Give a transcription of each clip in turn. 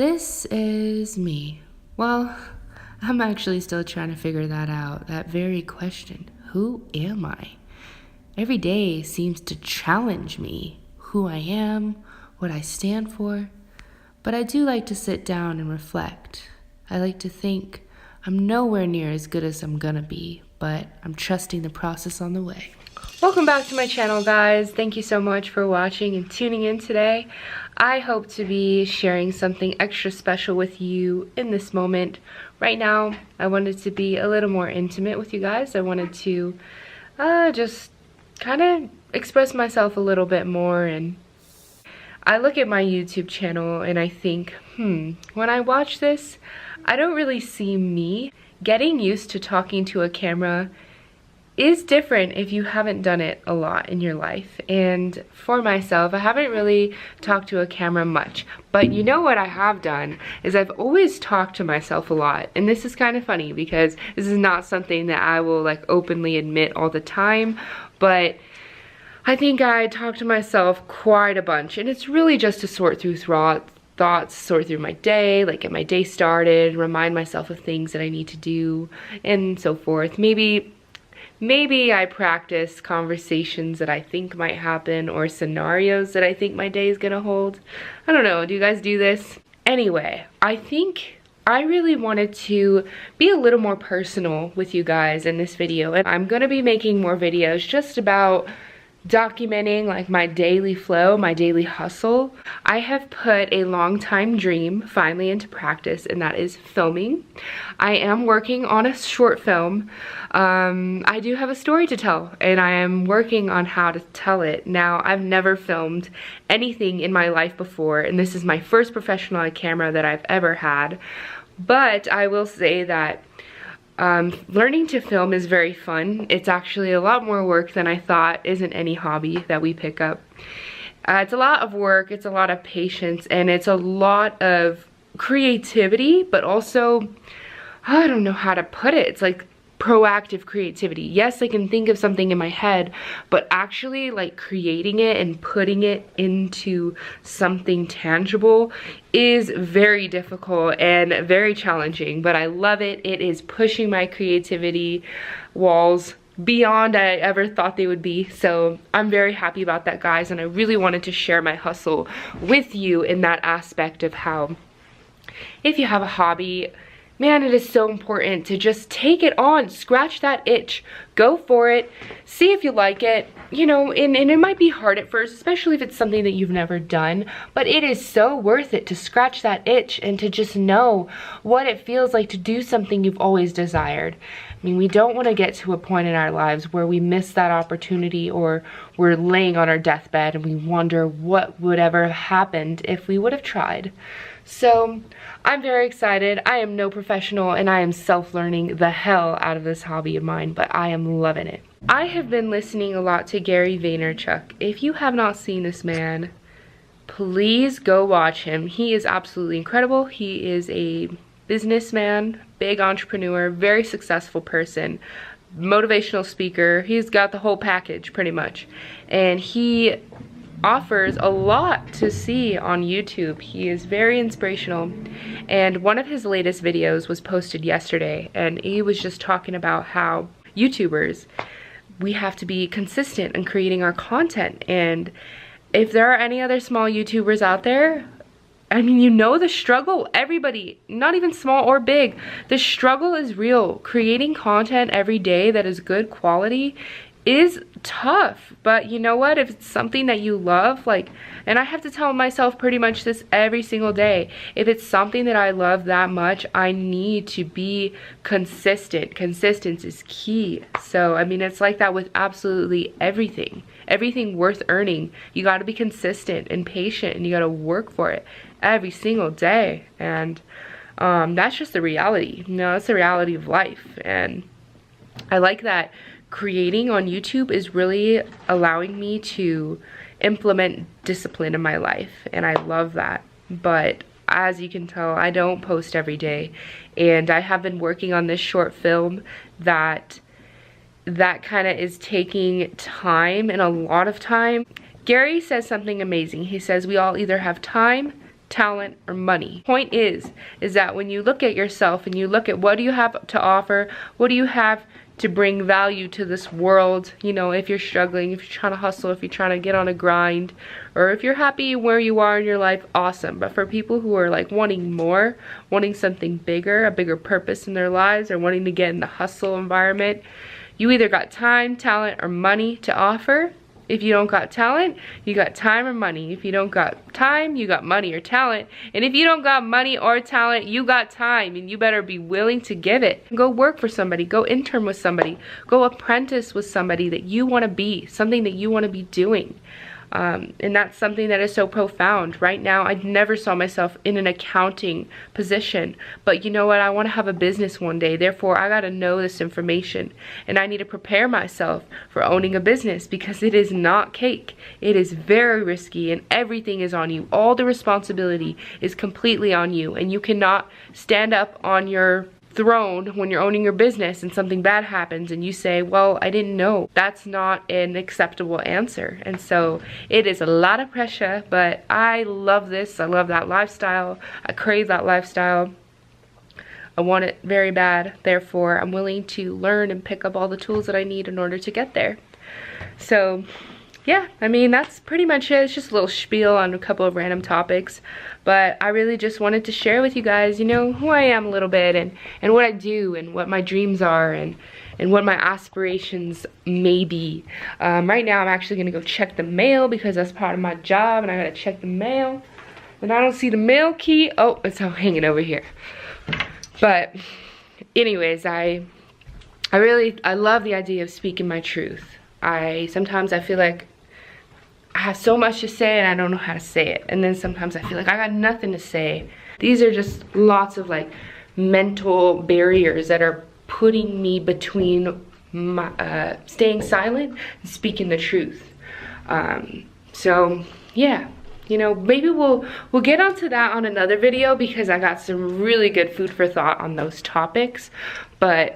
This is me. Well, I'm actually still trying to figure that out, that very question. Who am I? Every day seems to challenge me, who I am, what I stand for. But I do like to sit down and reflect. I like to think I'm nowhere near as good as I'm gonna be, but I'm trusting the process on the way. Welcome back to my channel, guys. Thank you so much for watching and tuning in today. I hope to be sharing something extra special with you in this moment. Right now, I wanted to be a little more intimate with you guys. I wanted to just kind of express myself a little bit more. And I look at my YouTube channel and I think, when I watch this, I don't really see me. Getting used to talking to a camera is different if you haven't done it a lot in your life. And for myself, I haven't really talked to a camera much. But you know what I have done is I've always talked to myself a lot. And this is kind of funny because this is not something that I will like openly admit all the time. But I think I talk to myself quite a bunch. And it's really just to sort through thoughts, sort through my day, like get my day started, remind myself of things that I need to do, and so forth. Maybe I practice conversations that I think might happen or scenarios that I think my day is gonna hold. I don't know, do you guys do this? Anyway, I think I really wanted to be a little more personal with you guys in this video, and I'm gonna be making more videos just about documenting like my daily flow, my daily hustle. I have put a long time dream finally into practice, and that is filming. I am working on a short film. I do have a story to tell, and I am working on how to tell it. Now, I've never filmed anything in my life before, and this is my first professional camera that I've ever had. But I will say that learning to film is very fun. It's actually a lot more work than I thought. Isn't any hobby that we pick up. It's a lot of work, it's a lot of patience, and it's a lot of creativity, but also, I don't know how to put it. It's like proactive creativity. Yes, I can think of something in my head, but actually like creating it and putting it into something tangible is very difficult and very challenging, but I love it. It is pushing my creativity walls beyond I ever thought they would be. So I'm very happy about that, guys, and I really wanted to share my hustle with you in that aspect of how if you have a hobby, man, it is so important to just take it on, scratch that itch, go for it, see if you like it, you know, and it might be hard at first, especially if it's something that you've never done, but it is so worth it to scratch that itch and to just know what it feels like to do something you've always desired. I mean, we don't want to get to a point in our lives where we miss that opportunity, or we're laying on our deathbed and we wonder what would ever have happened if we would have tried. So I'm very excited. I am no professional and I am self-learning the hell out of this hobby of mine, but I am loving it. I have been listening a lot to Gary Vaynerchuk. If you have not seen this man, please go watch him. He is absolutely incredible. He is a businessman, big entrepreneur, very successful person, motivational speaker. He's got the whole package pretty much. And he offers a lot to see on YouTube. He is very inspirational, and one of his latest videos was posted yesterday, and he was just talking about how YouTubers, we have to be consistent in creating our content. And if there are any other small YouTubers out there, I mean, you know the struggle. Everybody, not even small or big, the struggle is real. Creating content every day that is good quality is tough, but you know what, if it's something that you love, like, and I have to tell myself pretty much this every single day, if it's something that I love that much, I need to be consistent. Consistency is key. So I mean, it's like that with absolutely everything worth earning. You got to be consistent and patient, and you got to work for it every single day. And that's just the reality, you know, it's the reality of life. And I like that creating on YouTube is really allowing me to implement discipline in my life, and I love that. But as you can tell, I don't post every day, and I have been working on this short film that kind of is taking time, and a lot of time. Gary says something amazing. He says we all either have time, talent, or money. Point is that when you look at yourself and you look at what do you have to offer, what do you have to bring value to this world, you know, if you're struggling, if you're trying to hustle, if you're trying to get on a grind, or if you're happy where you are in your life, awesome. But for people who are like wanting more, wanting something bigger, a bigger purpose in their lives, or wanting to get in the hustle environment, you either got time, talent, or money to offer. If you don't got talent, you got time or money. If you don't got time, you got money or talent. And if you don't got money or talent, you got time, and you better be willing to give it. Go work for somebody, go intern with somebody, go apprentice with somebody that you want to be, something that you want to be doing. And that's something that is so profound. Right now, I never saw myself in an accounting position, but you know what? I want to have a business one day. Therefore, I got to know this information, and I need to prepare myself for owning a business, because it is not cake. It is very risky, and everything is on you. All the responsibility is completely on you, and you cannot stand up on your throne when you're owning your business and something bad happens and you say, well, I didn't know. That's not an acceptable answer. And so it is a lot of pressure, but I love this. I love that lifestyle. I crave that lifestyle. I want it very bad. Therefore, I'm willing to learn and pick up all the tools that I need in order to get there. So yeah, I mean, that's pretty much it. It's just a little spiel on a couple of random topics, but I really just wanted to share with you guys, you know, who I am a little bit, and what I do, and what my dreams are, and what my aspirations may be. Right now, I'm actually gonna go check the mail, because that's part of my job, and I gotta check the mail, and I don't see the mail key. Oh, it's all hanging over here. But anyways, I love the idea of speaking my truth. Sometimes I feel like I have so much to say and I don't know how to say it. And then sometimes I feel like I got nothing to say. These are just lots of like mental barriers that are putting me between my, staying silent and speaking the truth. So yeah, you know, maybe we'll get onto that on another video, because I got some really good food for thought on those topics. But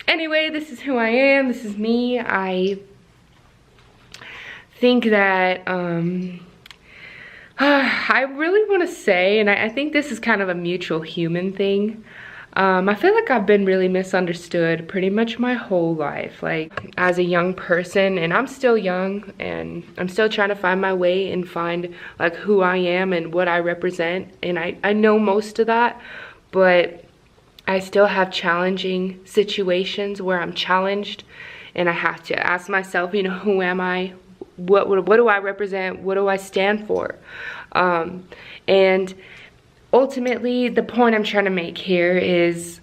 anyway, this is who I am. This is me. I think that I really want to say, and I think this is kind of a mutual human thing. I feel like I've been really misunderstood pretty much my whole life, like as a young person, and I'm still young, and I'm still trying to find my way and find like who I am and what I represent, and I know most of that, but I still have challenging situations where I'm challenged, and I have to ask myself, you know, who am I? What do I represent? What do I stand for? And ultimately, the point I'm trying to make here is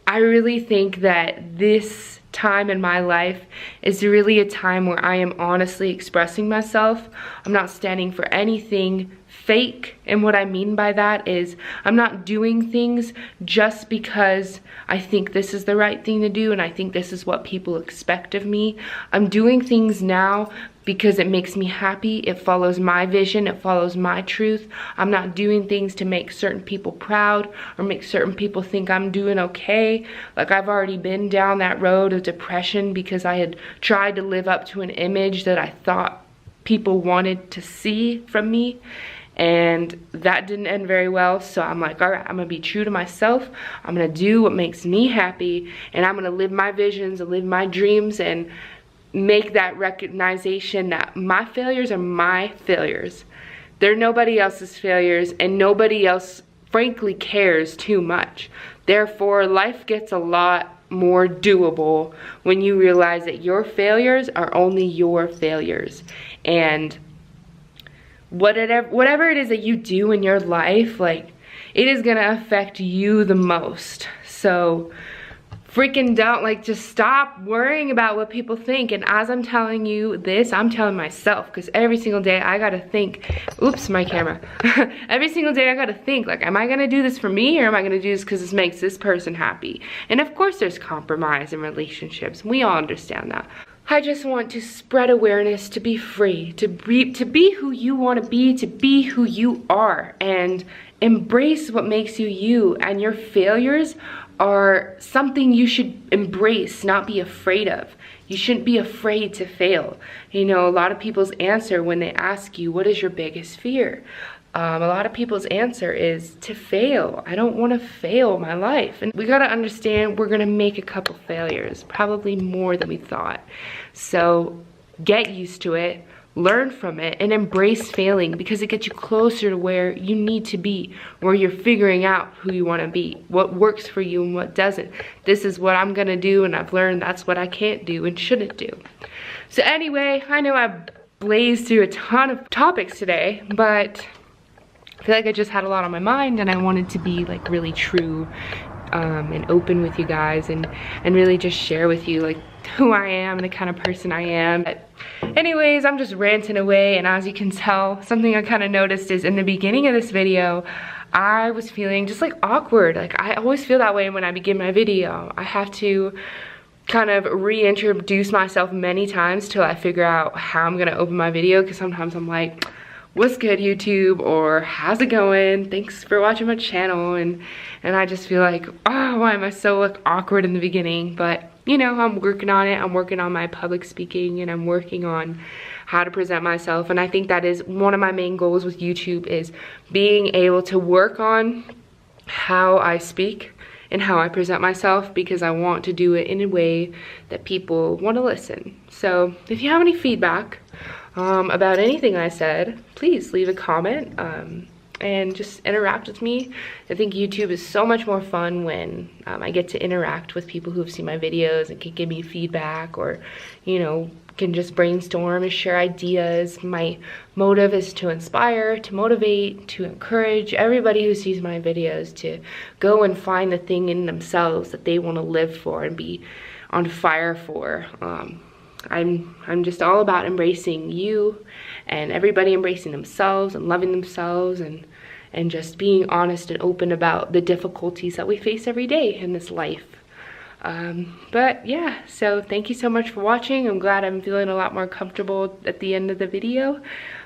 I really think that this time in my life is really a time where I am honestly expressing myself. I'm not standing for anything fake, and what I mean by that is I'm not doing things just because I think this is the right thing to do and I think this is what people expect of me. I'm doing things now because it makes me happy. It follows my vision, it follows my truth. I'm not doing things to make certain people proud or make certain people think I'm doing okay. Like, I've already been down that road of depression because I had tried to live up to an image that I thought people wanted to see from me, and that didn't end very well. So I'm like, all right, I'm gonna be true to myself. I'm gonna do what makes me happy, and I'm gonna live my visions and live my dreams and make that recognition that my failures are my failures. They're nobody else's failures, and nobody else frankly cares too much. Therefore, life gets a lot more doable when you realize that your failures are only your failures, and whatever it is that you do in your life, like, it is gonna affect you the most. So freaking don't, like, just stop worrying about what people think. And as I'm telling you this, I'm telling myself, because every single day I gotta think, oops, my camera. Every single day I gotta think, like, am I gonna do this for me, or am I gonna do this because this makes this person happy? And of course there's compromise in relationships. We all understand that. I just want to spread awareness, to be free, to be who you want to be who you are, and embrace what makes you you. And your failures are something you should embrace, not be afraid of. You shouldn't be afraid to fail. You know, a lot of people's answer when they ask you, what is your biggest fear? A lot of people's answer is to fail. I don't want to fail my life. And we got to understand we're going to make a couple failures, probably more than we thought. So get used to it, learn from it, and embrace failing, because it gets you closer to where you need to be, where you're figuring out who you want to be, what works for you and what doesn't. This is what I'm going to do, and I've learned that's what I can't do and shouldn't do. So anyway, I know I blazed through a ton of topics today, but I feel like I just had a lot on my mind, and I wanted to be like really true and open with you guys, and really just share with you like who I am and the kind of person I am. But anyways, I'm just ranting away, and as you can tell, something I kind of noticed is in the beginning of this video, I was feeling just like awkward. Like I always feel that way when I begin my video. I have to kind of reintroduce myself many times till I figure out how I'm gonna open my video, because sometimes I'm like, what's good, YouTube, or how's it going, thanks for watching my channel, and I just feel like, oh, why am I so like awkward in the beginning? But you know, I'm working on it. I'm working on my public speaking, and I'm working on how to present myself, and I think that is one of my main goals with YouTube, is being able to work on how I speak and how I present myself, because I want to do it in a way that people want to listen. So if you have any feedback about anything I said, please leave a comment and just interact with me. I think YouTube is so much more fun when I get to interact with people who have seen my videos and can give me feedback, or you know, can just brainstorm and share ideas. My motive is to inspire, to motivate, to encourage everybody who sees my videos to go and find the thing in themselves that they want to live for and be on fire for. I'm just all about embracing you and everybody embracing themselves and loving themselves, and just being honest and open about the difficulties that we face every day in this life. But yeah, so thank you so much for watching. I'm glad I'm feeling a lot more comfortable at the end of the video,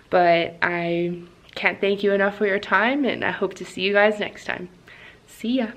but I can't thank you enough for your time, and I hope to see you guys next time. See ya.